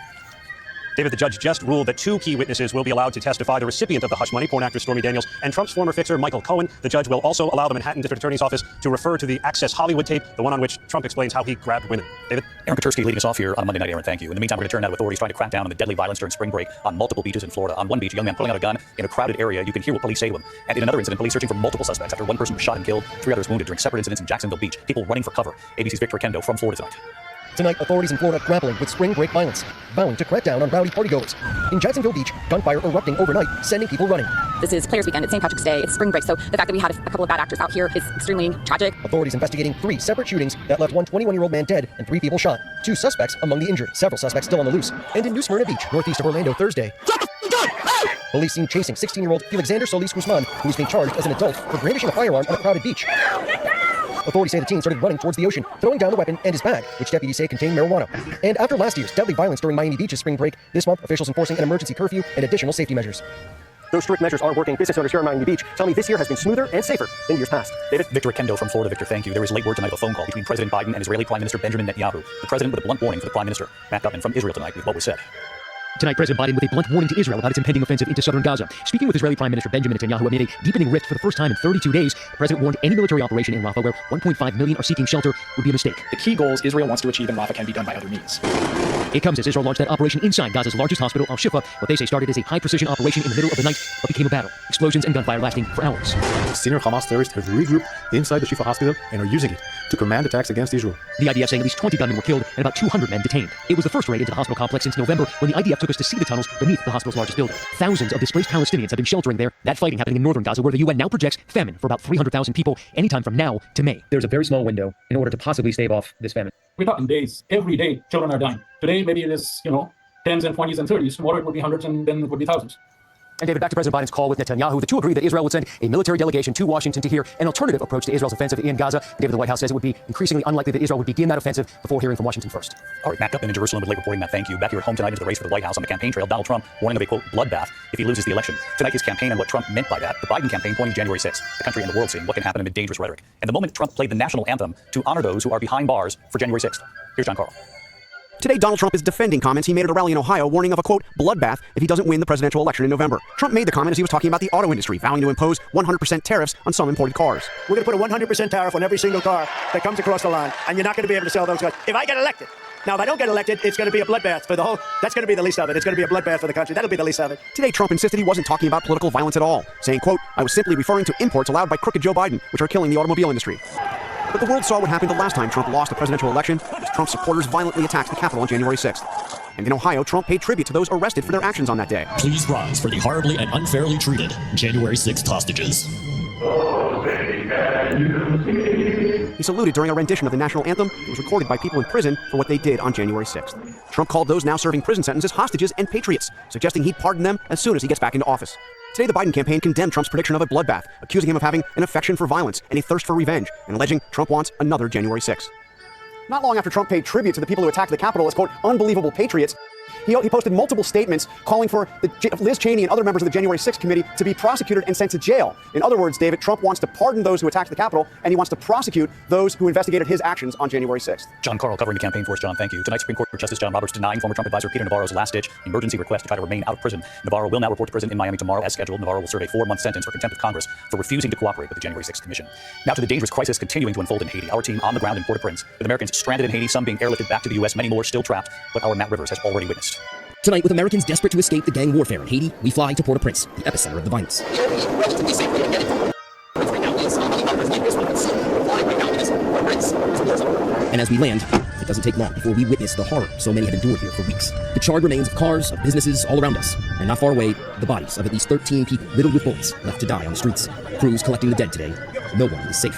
David, the judge just ruled that 2 key witnesses will be allowed to testify. The recipient of the hush money, porn actress Stormy Daniels, and Trump's former fixer, Michael Cohen. The judge will also allow the Manhattan District Attorney's Office to refer to the Access Hollywood tape, the one on which Trump explains how he grabbed women. David? Aaron Katersky leading us off here on Monday night, Aaron. Thank you. In the meantime, we're going to turn now to authorities trying to crack down on the deadly violence during spring break on multiple beaches in Florida. On one beach, a young man pulling out a gun in a crowded area. You can hear what police say to him. And in another incident, police searching for multiple suspects after one person was shot and killed, 3 others wounded during separate incidents in Jacksonville Beach. People running for cover. ABC's Victor Kendo from Florida tonight. Tonight, authorities in Florida grappling with spring break violence, vowing to crack down on rowdy partygoers. In Jacksonville Beach, gunfire erupting overnight, sending people running. This is Players Weekend. It's St. Patrick's Day. It's spring break, so the fact that we had a couple of bad actors out here is extremely tragic. Authorities investigating 3 separate shootings that left one 21-year-old man dead and 3 people shot. 2 suspects among the injured. Several suspects still on the loose. And in New Smyrna Beach, northeast of Orlando, Thursday, police seen chasing 16-year-old Felixander Solis Guzman, who is being charged as an adult for brandishing a firearm on a crowded beach. Authorities say the teen started running towards the ocean, throwing down the weapon and his bag, which deputies say contained marijuana. And after last year's deadly violence during Miami Beach's spring break, this month officials enforcing an emergency curfew and additional safety measures. Those strict measures are working. Business owners here in Miami Beach tell me this year has been smoother and safer than years past. David? Victor Kendo from Florida. Victor, thank you. There is late word tonight of a phone call between President Biden and Israeli Prime Minister Benjamin Netanyahu. The president with a blunt warning for the Prime Minister. Matt Gutman from Israel tonight with what was said. Tonight, President Biden with a blunt warning to Israel about its impending offensive into southern Gaza. Speaking with Israeli Prime Minister Benjamin Netanyahu amid a deepening rift for the first time in 32 days, the president warned any military operation in Rafah where 1.5 million are seeking shelter would be a mistake. The key goals Israel wants to achieve in Rafah can be done by other means. It comes as Israel launched that operation inside Gaza's largest hospital, Al-Shifa, what they say started as a high-precision operation in the middle of the night, but became a battle. Explosions and gunfire lasting for hours. Senior Hamas terrorists have regrouped inside the Shifa hospital and are using it to command attacks against Israel. The IDF saying at least 20 gunmen were killed and about 200 men detained. It was the first raid into the hospital complex since November when the IDF took us to see the tunnels beneath the hospital's largest building. Thousands of displaced Palestinians have been sheltering there. That fighting happening in northern Gaza where the UN now projects famine for about 300,000 people anytime from now to May. There's a very small window in order to possibly stave off this famine. We're talking days. Every day, children are dying. Today, maybe it is, tens and 20s and 30s. Tomorrow it would be hundreds and then it would be thousands. And David, back to President Biden's call with Netanyahu. The two agreed that Israel would send a military delegation to Washington to hear an alternative approach to Israel's offensive in Gaza. David, the White House says it would be increasingly unlikely that Israel would begin that offensive before hearing from Washington first. All right, Matt Gutman in Jerusalem with late reporting. Matt, thank you. Back here at home tonight into the race for the White House on the campaign trail. Donald Trump warning of a, quote, bloodbath if he loses the election. Tonight, his campaign and what Trump meant by that. The Biden campaign pointing to January 6th. The country and the world seeing what can happen amid dangerous rhetoric. And the moment Trump played the national anthem to honor those who are behind bars for January 6th. Here's John Carl. Today, Donald Trump is defending comments he made at a rally in Ohio warning of a, quote, bloodbath if he doesn't win the presidential election in November. Trump made the comment as he was talking about the auto industry, vowing to impose 100% tariffs on some imported cars. We're going to put a 100% tariff on every single car that comes across the line, and you're not going to be able to sell those cars. If I get elected, Now, if I don't get elected, it's going to be a bloodbath for the whole. That's going to be the least of it. It's going to be a bloodbath for the country. That'll be the least of it. Today, Trump insisted he wasn't talking about political violence at all, saying, quote, I was simply referring to imports allowed by crooked Joe Biden, which are killing the automobile industry. But the world saw what happened the last time Trump lost the presidential election, as Trump's supporters violently attacked the Capitol on January 6th. And in Ohio, Trump paid tribute to those arrested for their actions on that day. Please rise for the horribly and unfairly treated January 6th hostages. He saluted during a rendition of the national anthem that was recorded by people in prison for what they did on January 6th. Trump called those now serving prison sentences hostages and patriots, suggesting he'd pardon them as soon as he gets back into office. Today, the Biden campaign condemned Trump's prediction of a bloodbath, accusing him of having an affection for violence and a thirst for revenge, and alleging Trump wants another January 6th. Not long after Trump paid tribute to the people who attacked the Capitol as, quote, unbelievable patriots, he posted multiple statements calling for Liz Cheney and other members of the January 6th committee to be prosecuted and sent to jail. In other words, David, Trump wants to pardon those who attacked the Capitol, and he wants to prosecute those who investigated his actions on January 6th. John Carl covering the campaign for us. John, thank you. Tonight, Supreme Court Justice John Roberts denying former Trump advisor Peter Navarro's last-ditch emergency request to try to remain out of prison. Navarro will now report to prison in Miami tomorrow as scheduled. Navarro will serve a 4-month sentence for contempt of Congress for refusing to cooperate with the January 6th Commission. Now to the dangerous crisis continuing to unfold in Haiti. Our team on the ground in Port-au-Prince, with Americans stranded in Haiti, some being airlifted back to the U.S., many more still trapped, what our Matt Rivers has already witnessed. Tonight, with Americans desperate to escape the gang warfare in Haiti, we fly to Port-au-Prince, the epicenter of the violence. And as we land, it doesn't take long before we witness the horror so many have endured here for weeks. The charred remains of cars, of businesses all around us, and not far away, the bodies of at least 13 people riddled with bullets left to die on the streets. Crews collecting the dead today. No one is safe.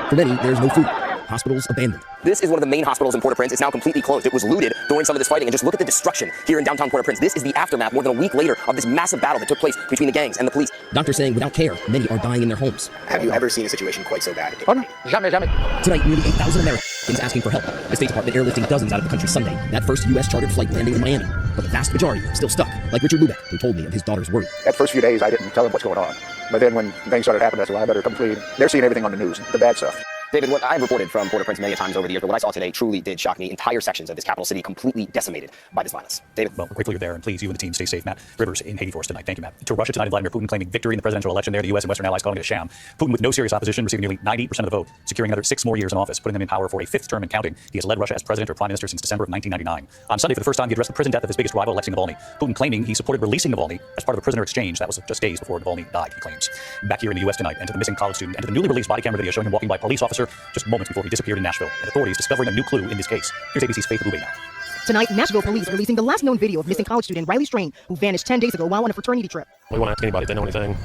For many, there's no food. Hospitals abandoned. This is one of the main hospitals in Port-au-Prince. It's now completely closed. It was looted during some of this fighting. And just look at the destruction here in downtown Port-au-Prince. This is the aftermath more than a week later of this massive battle that took place between the gangs and the police. Doctors saying without care, many are dying in their homes. Have you ever seen a situation quite so bad? Jamais, jamais. Tonight, nearly 8,000 Americans asking for help. The State Department airlifting dozens out of the country Sunday. That first U.S. chartered flight landing in Miami. But the vast majority still stuck, like Richard Lubeck, who told me of his daughter's worry. That first few days, I didn't tell them what's going on. But then when things started happening, I said, well, I better come clean. They're seeing everything on the news, the bad stuff. David, what I've reported from Port-au-Prince many times over the years, but what I saw today truly did shock me. Entire sections of this capital city completely decimated by this violence. David? Well, we're grateful you're there, and please, you and the team, stay safe. Matt Rivers in Haiti for us tonight. Thank you, Matt. To Russia tonight, Vladimir Putin claiming victory in the presidential election there. The U.S. and Western allies calling it a sham. Putin, with no serious opposition, receiving nearly 90% of the vote, securing another 6 more years in office, putting him in power for a 5th term and counting. He has led Russia as president or prime minister since December of 1999. On Sunday, for the first time, he addressed the prison death of his biggest rival, Alexei Navalny. Putin claiming he supported releasing Navalny as part of a prisoner exchange. That was just days before Navalny died, he claims. Back here in the U.S. tonight, and to the missing college student, and to the newly released body camera video showing him walking by a police officer just moments before he disappeared in Nashville, and authorities discovering a new clue in this case. Here's ABC's Faith Lube now. Tonight, Nashville police releasing the last known video of missing college student Riley Strain, who vanished 10 days ago while on a fraternity trip. We won't ask anybody if they know anything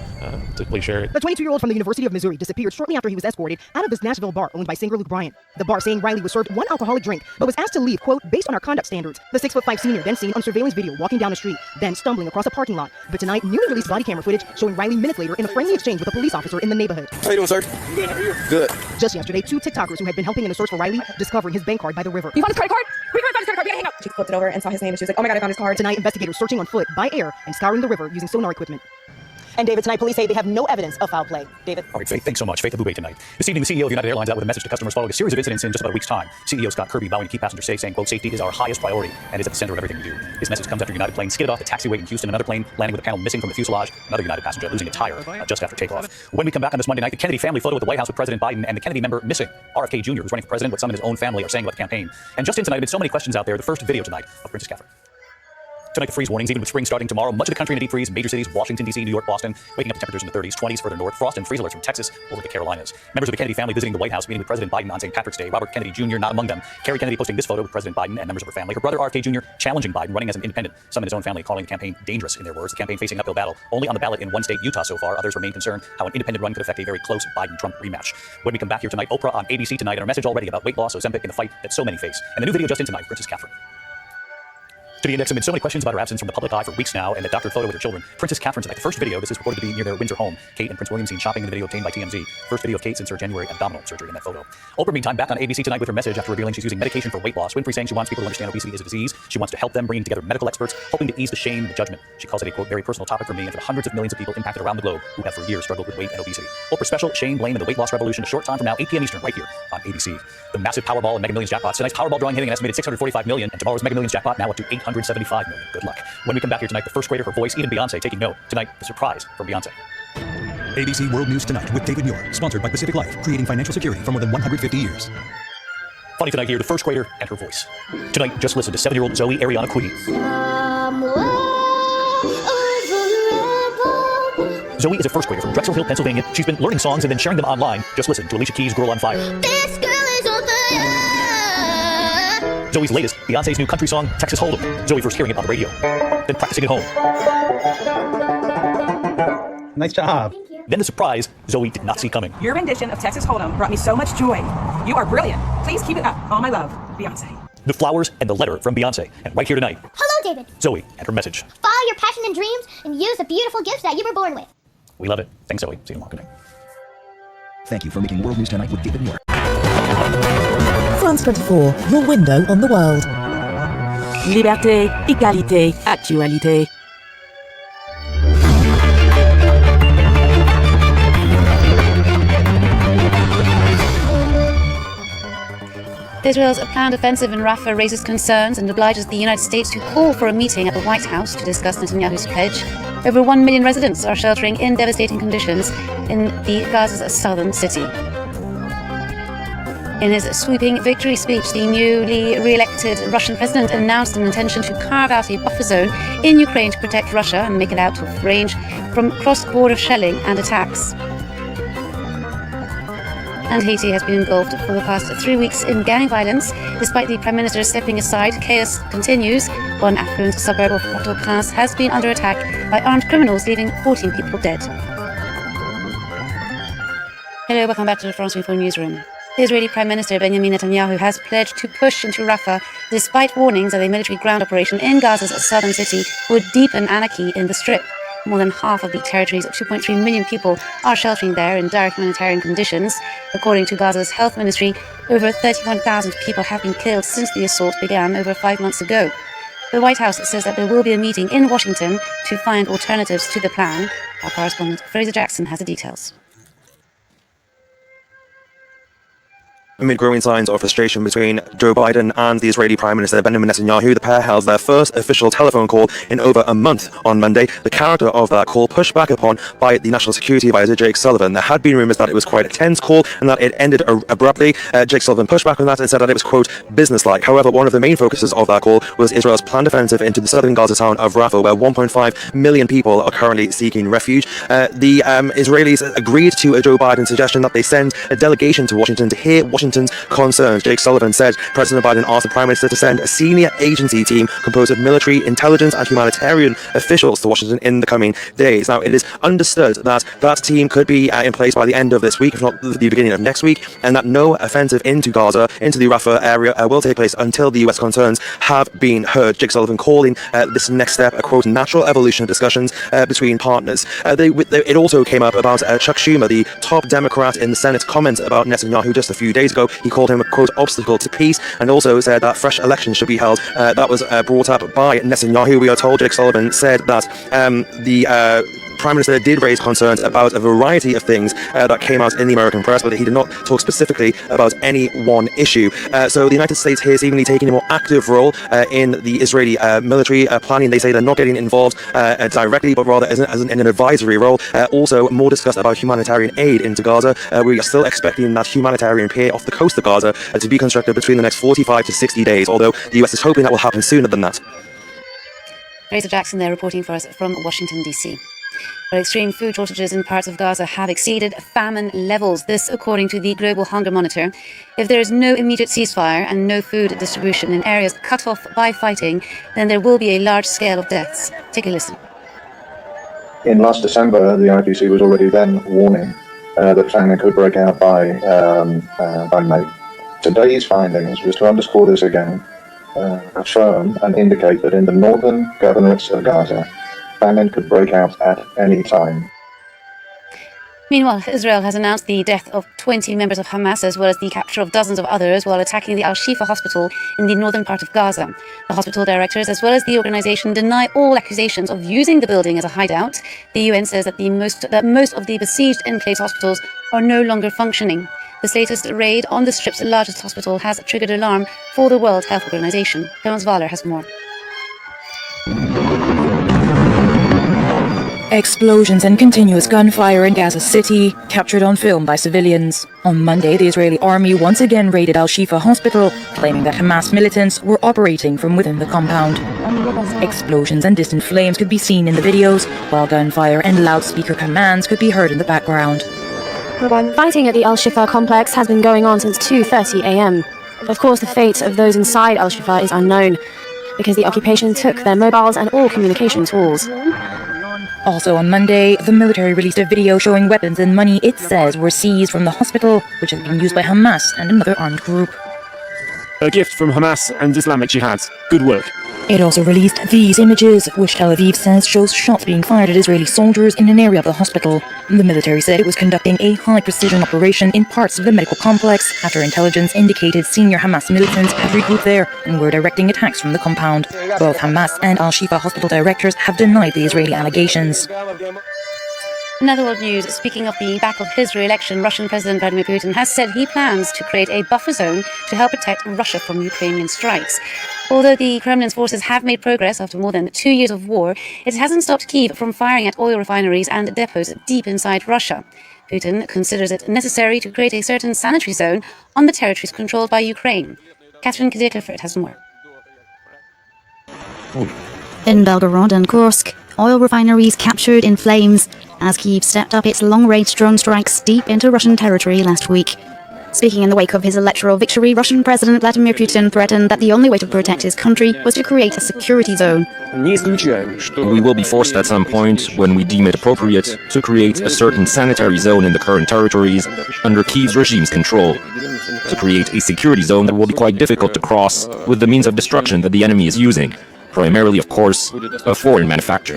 to please share it. The 22-year-old from the University of Missouri disappeared shortly after he was escorted out of this Nashville bar owned by singer Luke Bryan. The bar saying Riley was served 1 alcoholic drink, but was asked to leave, quote, based on our conduct standards. The 6'5" senior then seen on surveillance video walking down the street, then stumbling across a parking lot. But tonight, newly released body camera footage showing Riley minutes later in a friendly exchange with a police officer in the neighborhood. How you doing, sir? Good. How are you? Good. Just yesterday, 2 TikTokers who had been helping in the search for Riley discovering his bank card by the river. You found his credit card? We can't find his credit card. We gotta hang up. She flipped it over and saw his name, and she was like, oh my God, I found his card. Tonight, investigators searching on foot, by air, and scouring the river using sonar equipment. And David, tonight police say they have no evidence of foul play. David? All right, Faith, thanks so much. Faith Lube tonight. This evening, the CEO of United Airlines out with a message to customers following a series of incidents in just about a week's time. CEO Scott Kirby vowing to keep passengers safe, saying, quote, safety is our highest priority and is at the center of everything we do. His message comes after United plane skidded off the taxiway in Houston, another plane landing with a panel missing from the fuselage, another United passenger losing a tire just after takeoff. When we come back on this Monday night, the Kennedy family photo at the White House with President Biden and the Kennedy member missing. RFK Jr., who's running for president, what some in his own family are saying about the campaign. And just in tonight, there have been so many questions out there. The first video tonight of Princess Catherine. Tonight, the freeze warnings, even with spring starting tomorrow. Much of the country in a deep freeze. Major cities, Washington, D.C., New York, Boston, waking up to temperatures in the 30s, 20s further north. Frost and freeze alerts from Texas over the Carolinas. Members of the Kennedy family visiting the White House, meeting with President Biden on St. Patrick's Day. Robert Kennedy Jr. not among them. Carrie Kennedy posting this photo with President Biden and members of her family. Her brother, RFK Jr., challenging Biden, running as an independent. Some in his own family calling the campaign dangerous, in their words. The campaign facing an uphill battle. Only on the ballot in one state, Utah, so far. Others remain concerned how an independent run could affect a very close Biden-Trump rematch. When we come back here tonight, Oprah on ABC tonight, and our message already about weight loss, Ozempic, and the fight that so many face. And the new video just in tonight, Princess Catherine. To the index, there have been so many questions about her absence from the public eye for weeks now, and the doctored photo with her children. Princess Catherine tonight. The first video, this is reported to be near their Windsor home. Kate and Prince William seen shopping in the video obtained by TMZ. First video of Kate since her January abdominal surgery in that photo. Oprah, meantime, back on ABC tonight with her message after revealing she's using medication for weight loss. Winfrey saying she wants people to understand obesity is a disease. She wants to help them, bringing together medical experts, hoping to ease the shame and the judgment. She calls it a, quote, very personal topic for me and for the hundreds of millions of people impacted around the globe who have for years struggled with weight and obesity. Oprah's special, Shame, Blame, and the Weight Loss Revolution, a short time from now, 8 p.m. Eastern, right here on ABC. The massive Powerball and Mega Millions jackpots. Tonight's Powerball drawing hitting an estimated $645 million, and tomorrow's Mega Millions jackpot now up to $875 million. Good luck. When we come back here tonight, the first grader, her voice, even Beyonce taking note. Tonight, the surprise from Beyonce. ABC World News Tonight with David Muir, sponsored by Pacific Life, creating financial security for more than 150 years. Funny tonight here, the first grader and her voice. Tonight, just listen to 7-year-old Zoe Ariana Queen. Zoe is a first grader from Drexel Hill, Pennsylvania. She's been learning songs and then sharing them online. Just listen to Alicia Keys' Girl on Fire. This girl is on fire. Zoe's latest, Beyonce's new country song, Texas Hold'em. Zoe first hearing it on the radio, then practicing at home. Nice job. Then the surprise Zoe did not see coming. Your rendition of Texas Hold'em brought me so much joy. You are brilliant. Please keep it up. All my love, Beyonce. The flowers and the letter from Beyonce. And right here tonight, Hello, David. Zoe and her message. Follow your passion and dreams and use the beautiful gifts that you were born with. We love it. Thanks, Zoe. See you tomorrow. Good night. Thank you for making World News Tonight with David Moore. France 24, your window on the world. Liberté, égalité, actualité. Israel's planned offensive in Rafah raises concerns and obliges the United States to call for a meeting at the White House to discuss Netanyahu's pledge. Over 1 million residents are sheltering in devastating conditions in the Gaza's southern city. In his sweeping victory speech, the newly re-elected Russian president announced an intention to carve out a buffer zone in Ukraine to protect Russia and make it out of range from cross-border shelling and attacks. And Haiti has been engulfed for the past 3 weeks in gang violence. Despite the Prime Minister stepping aside, chaos continues. One affluent suburb of Port-au-Prince has been under attack by armed criminals, leaving 14 people dead. Hello, welcome back to the France 24 newsroom. The Israeli Prime Minister Benjamin Netanyahu has pledged to push into Rafah despite warnings that a military ground operation in Gaza's southern city would deepen anarchy in the Strip. More than half of the territory's 2.3 million people are sheltering there in dire humanitarian conditions. According to Gaza's health ministry, over 31,000 people have been killed since the assault began over 5 months ago. The White House says that there will be a meeting in Washington to find alternatives to the plan. Our correspondent Fraser Jackson has the details. Amid growing signs of frustration between Joe Biden and the Israeli Prime Minister Benjamin Netanyahu, the pair held their first official telephone call in over a month on Monday. The character of that call pushed back upon by the National Security Advisor Jake Sullivan. There had been rumors that it was quite a tense call and that it ended abruptly. Jake Sullivan pushed back on that and said that it was, quote, businesslike. However, one of the main focuses of that call was Israel's planned offensive into the southern Gaza town of Rafah, where 1.5 million people are currently seeking refuge. The Israelis agreed to Joe Biden's suggestion that they send a delegation to Washington to hear Washington's concerns. Jake Sullivan said President Biden asked the Prime Minister to send a senior agency team composed of military, intelligence and humanitarian officials to Washington in the coming days. Now, it is understood that that team could be in place by the end of this week, if not the beginning of next week, and that no offensive into Gaza, into the Rafah area, will take place until the US concerns have been heard. Jake Sullivan calling this next step a, quote, natural evolution of discussions between partners. It also came up about Chuck Schumer, the top Democrat in the Senate, comments about Netanyahu just a few days ago. He called him a, quote, obstacle to peace, and also said that fresh elections should be held. That was brought up by Netanyahu. We are told Jake Sullivan said that the Prime Minister did raise concerns about a variety of things that came out in the American press, but he did not talk specifically about any one issue. So the United States here seemingly taking a more active role in the Israeli military planning. They say they're not getting involved directly, but rather as in an advisory role. Also, more discussed about humanitarian aid into Gaza. We are still expecting that humanitarian pier off the coast of Gaza to be constructed between the next 45 to 60 days, although the US is hoping that will happen sooner than that. Fraser Jackson there reporting for us from Washington, D.C. But extreme food shortages in parts of Gaza have exceeded famine levels. This, according to the Global Hunger Monitor. If there is no immediate ceasefire and no food distribution in areas cut off by fighting, then there will be a large scale of deaths. Take a listen. In last December, the IPC was already then warning that famine could break out by May. Today's findings, just to underscore this again, affirm and indicate that in the northern governorates of Gaza, famine could break out at any time. Meanwhile, Israel has announced the death of 20 members of Hamas, as well as the capture of dozens of others while attacking the Al-Shifa hospital in the northern part of Gaza. The hospital directors, as well as the organization, deny all accusations of using the building as a hideout. The UN says that most of the besieged enclave hospitals are no longer functioning. This latest raid on the Strip's largest hospital has triggered alarm for the World Health Organization. Thomas Wahler has more. Explosions and continuous gunfire in Gaza City, captured on film by civilians. On Monday, the Israeli army once again raided Al-Shifa hospital, claiming that Hamas militants were operating from within the compound. Explosions and distant flames could be seen in the videos, while gunfire and loudspeaker commands could be heard in the background. Fighting at the Al-Shifa complex has been going on since 2:30 a.m. Of course, the fate of those inside Al-Shifa is unknown, because the occupation took their mobiles and all communication tools. Also on Monday, the military released a video showing weapons and money it says were seized from the hospital, which has been used by Hamas and another armed group. A gift from Hamas and Islamic Jihad. Good work. It also released these images, which Tel Aviv says shows shots being fired at Israeli soldiers in an area of the hospital. The military said it was conducting a high-precision operation in parts of the medical complex after intelligence indicated senior Hamas militants had regrouped there and were directing attacks from the compound. Both Hamas and Al-Shifa hospital directors have denied the Israeli allegations. In other world news, speaking of the back of his re-election, Russian President Vladimir Putin has said he plans to create a buffer zone to help protect Russia from Ukrainian strikes. Although the Kremlin's forces have made progress after more than 2 years of war, it hasn't stopped Kyiv from firing at oil refineries and depots deep inside Russia. Putin considers it necessary to create a certain sanitary zone on the territories controlled by Ukraine. Catherine Kadir-Clifford has more. In Belgorod and Kursk, oil refineries captured in flames as Kyiv stepped up its long-range drone strikes deep into Russian territory last week. Speaking in the wake of his electoral victory, Russian President Vladimir Putin threatened that the only way to protect his country was to create a security zone. We will be forced at some point, when we deem it appropriate, to create a certain sanitary zone in the current territories under Kyiv's regime's control. To create a security zone that will be quite difficult to cross with the means of destruction that the enemy is using. Primarily, of course, a foreign manufacture.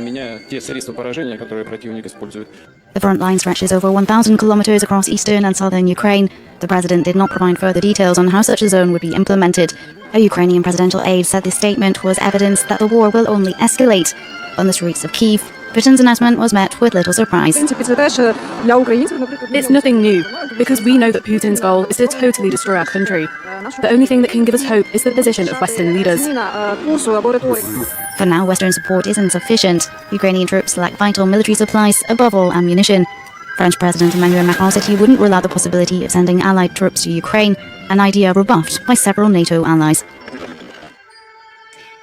The front line stretches over 1,000 kilometers across eastern and southern Ukraine. The president did not provide further details on how such a zone would be implemented. A Ukrainian presidential aide said the statement was evidence that the war will only escalate. On the streets of Kyiv, Putin's announcement was met with little surprise. It's nothing new, because we know that Putin's goal is to totally destroy our country. The only thing that can give us hope is the position of Western leaders. For now, Western support isn't sufficient. Ukrainian troops lack vital military supplies, above all ammunition. French President Emmanuel Macron said he wouldn't rule out the possibility of sending allied troops to Ukraine, an idea rebuffed by several NATO allies.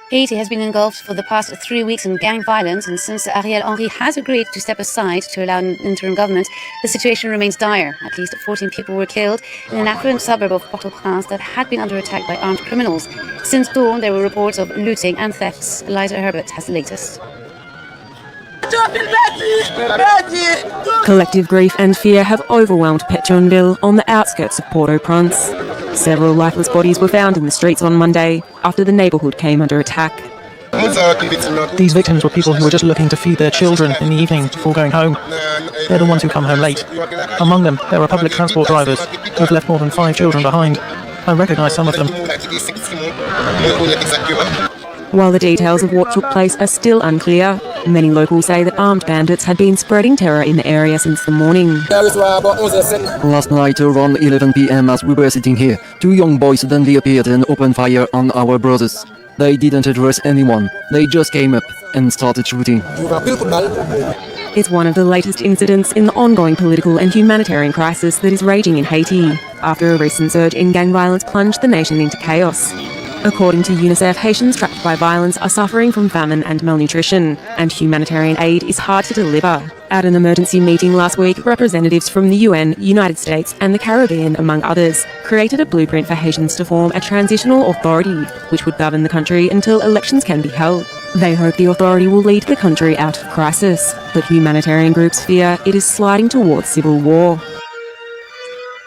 Haiti has been engulfed for the past 3 weeks in gang violence, and since Ariel Henry has agreed to step aside to allow an interim government, the situation remains dire. At least 14 people were killed in an affluent suburb of Port-au-Prince that had been under attack by armed criminals. Since dawn, there were reports of looting and thefts. Eliza Herbert has the latest. Collective grief and fear have overwhelmed Pétionville on the outskirts of Port-au-Prince. Several lifeless bodies were found in the streets on Monday after the neighborhood came under attack. These victims were people who were just looking to feed their children in the evening before going home. They're the ones who come home late. Among them, there are public transport drivers who have left more than 5 children behind. I recognize some of them. While the details of what took place are still unclear, many locals say that armed bandits had been spreading terror in the area since the morning. Last night around 11 p.m. as we were sitting here, 2 young boys suddenly appeared and opened fire on our brothers. They didn't address anyone. They just came up and started shooting. It's one of the latest incidents in the ongoing political and humanitarian crisis that is raging in Haiti, after a recent surge in gang violence plunged the nation into chaos. According to UNICEF, Haitians trapped by violence are suffering from famine and malnutrition, and humanitarian aid is hard to deliver. At an emergency meeting last week, representatives from the UN, United States, and the Caribbean, among others, created a blueprint for Haitians to form a transitional authority, which would govern the country until elections can be held. They hope the authority will lead the country out of crisis, but humanitarian groups fear it is sliding towards civil war.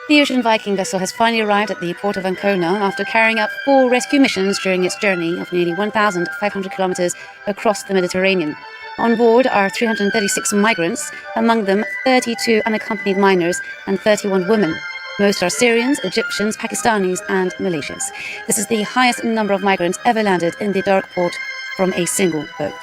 The Ocean Viking vessel has finally arrived at the port of Ancona after carrying out 4 rescue missions during its journey of nearly 1,500 kilometers across the Mediterranean. On board are 336 migrants, among them 32 unaccompanied minors and 31 women. Most are Syrians, Egyptians, Pakistanis, and Malaysians. This is the highest number of migrants ever landed in the dark port from a single boat.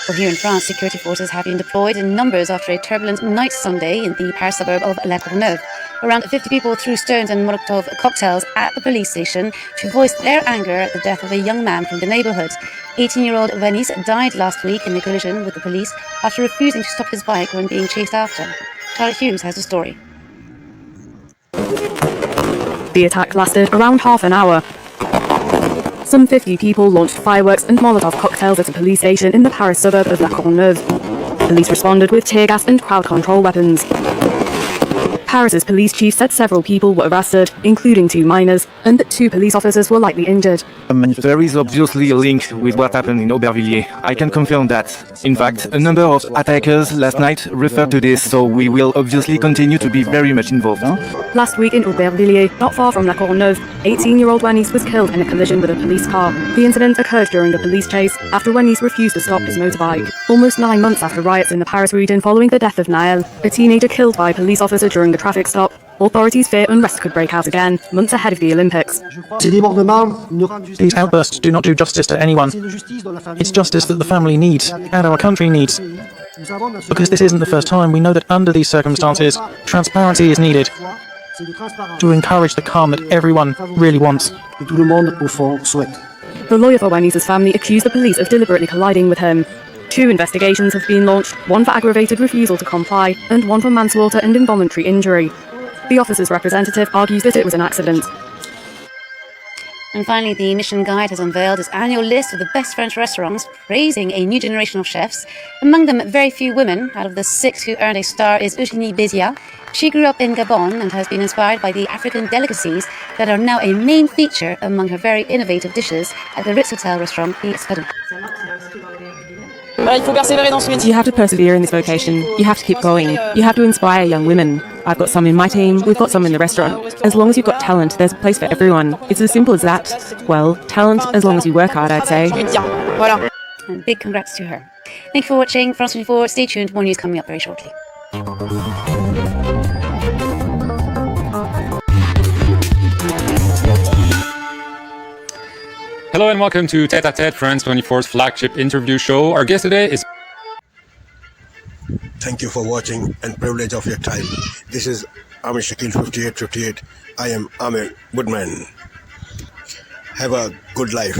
Well, here in France, security forces have been deployed in numbers after a turbulent night Sunday in the Paris suburb of La Courneuve. Around 50 people threw stones and Molotov cocktails at the police station to voice their anger at the death of a young man from the neighborhood. 18-year-old Vanis died last week in a collision with the police after refusing to stop his bike when being chased after. Charlotte Hughes has the story. The attack lasted around half an hour. Some 50 people launched fireworks and Molotov cocktails at a police station in the Paris suburb of La Courneuve. Police responded with tear gas and crowd control weapons. Paris's police chief said several people were arrested, including 2 minors, and that 2 police officers were likely injured. There is obviously a link with what happened in Aubervilliers. I can confirm that. In fact, a number of attackers last night referred to this, so we will obviously continue to be very much involved. Last week in Aubervilliers, not far from La Courneuve, 18-year-old Vanis was killed in a collision with a police car. The incident occurred during a police chase after Vanis refused to stop his motorbike. Almost 9 months after riots in the Paris region following the death of Naël, a teenager killed by a police officer during a traffic stop, authorities fear unrest could break out again, months ahead of the Olympics. These outbursts do not do justice to anyone. It's justice that the family needs, and our country needs. Because this isn't the first time, we know that under these circumstances, transparency is needed to encourage the calm that everyone really wants. The lawyer for Vanis's family accused the police of deliberately colliding with him. 2 investigations have been launched, one for aggravated refusal to comply, and one for manslaughter and involuntary injury. The officer's representative argues that it was an accident. And finally, the Michelin Guide has unveiled its annual list of the best French restaurants, praising a new generation of chefs. Among them, very few women. Out of the 6 who earned a star is Eugénie Bézia. She grew up in Gabon and has been inspired by the African delicacies that are now a main feature among her very innovative dishes at the Ritz Hotel restaurant The Escadon. You have to persevere in this vocation. You have to keep going. You have to inspire young women. I've got some in my team, we've got some in the restaurant. As long as you've got talent, there's a place for everyone. It's as simple as that. Well, talent as long as you work hard, I'd say. And big congrats to her. Thank you for watching France 24. Stay tuned, more news coming up very shortly. Hello and welcome to Tête à Tête, France 24's flagship interview show. Our guest today is... Thank you for watching and privilege of your time. This is Amir Shakil 5858. I am Amir Woodman. Have a good life.